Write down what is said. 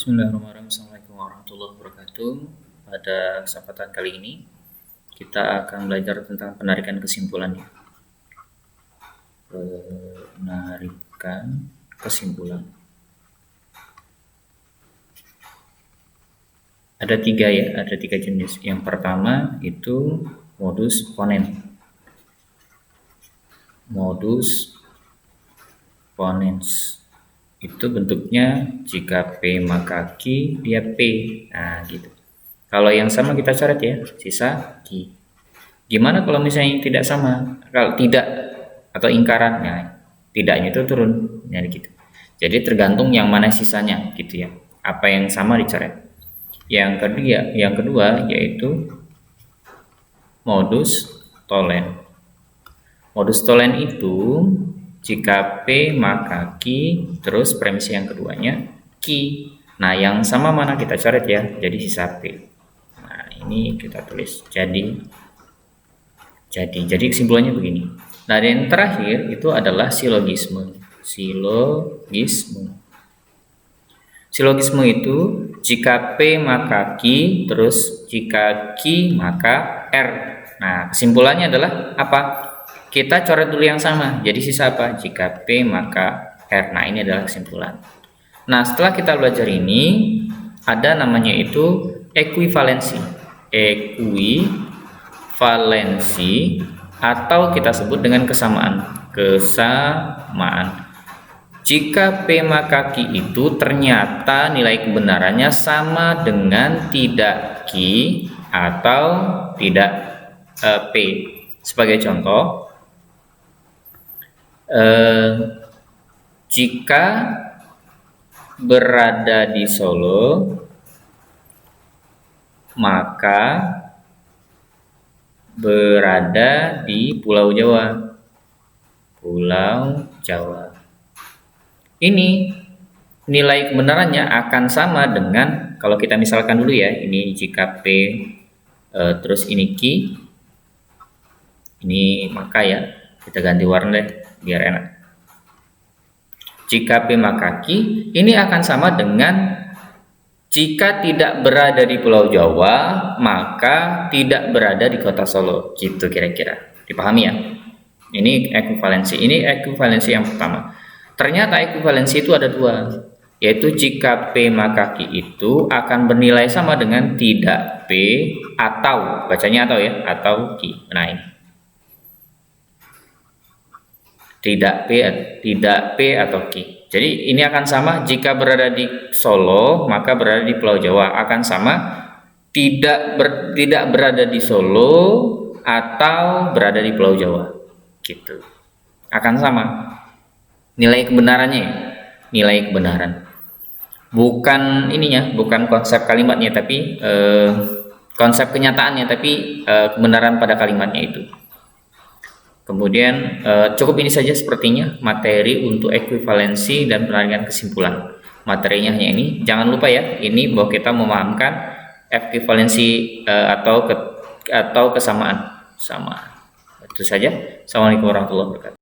Bismillahirrahmanirrahim. Assalamualaikum warahmatullahi wabarakatuh. Pada kesempatan kali ini kita akan belajar tentang penarikan kesimpulan. Penarikan kesimpulan. Ada tiga jenis. Yang pertama itu modus ponens. Modus ponens itu bentuknya jika P maka Q dia P. Nah gitu. Kalau yang sama kita coret ya, sisa Q. Gimana kalau misalnya tidak sama? Kalau tidak atau ingkaran, nah tidaknya itu turun, jadi gitu. Jadi tergantung yang mana sisanya gitu ya. Apa yang sama dicoret. Yang kedua yaitu modus tolen. Modus tolen itu jika P maka Q, terus premisi yang keduanya Q. Nah, yang sama mana kita coret ya, jadi sisa P. Nah, ini kita tulis jadi kesimpulannya begini. Nah, yang terakhir itu adalah silogisme. Silogisme itu jika P maka Q, terus jika Q maka R. Nah, kesimpulannya adalah apa? Kita coret dulu yang sama, jadi sisa apa? Jika P maka R. Nah, ini adalah kesimpulan. Nah, setelah kita belajar ini, ada namanya itu ekuivalensi. Ekuivalensi atau kita sebut dengan kesamaan. Jika P maka Q itu ternyata nilai kebenarannya sama dengan tidak Q atau tidak P. Sebagai contoh, jika berada di Solo maka berada di Pulau Jawa. Ini nilai kebenarannya akan sama dengan, kalau kita misalkan dulu ya, ini jika P terus ini Q, ini maka ya, kita ganti warna deh biar enak. Jika P maka Q, ini akan sama dengan jika tidak berada di Pulau Jawa, maka tidak berada di kota Solo. Gitu kira-kira. Dipahami ya? Ini ekuivalensi. Ini ekuivalensi yang pertama. Ternyata ekuivalensi itu ada dua. Yaitu jika P maka Q itu akan bernilai sama dengan tidak P atau, bacanya atau ya, atau Q. Nah ini. Tidak P atau Q. Jadi ini akan sama jika berada di Solo maka berada di Pulau Jawa, akan sama tidak berada di Solo atau berada di Pulau Jawa gitu, akan sama nilai kebenarannya, nilai kebenaran, bukan ininya, bukan konsep kalimatnya tapi konsep kenyataannya, tapi kebenaran pada kalimatnya itu. Kemudian cukup ini saja sepertinya materi untuk ekuivalensi dan penarikan kesimpulan. Materinya hanya ini. Jangan lupa ya, ini bahwa kita memahamkan ekuivalensi atau kesamaan. Itu saja. Assalamualaikum warahmatullahi wabarakatuh.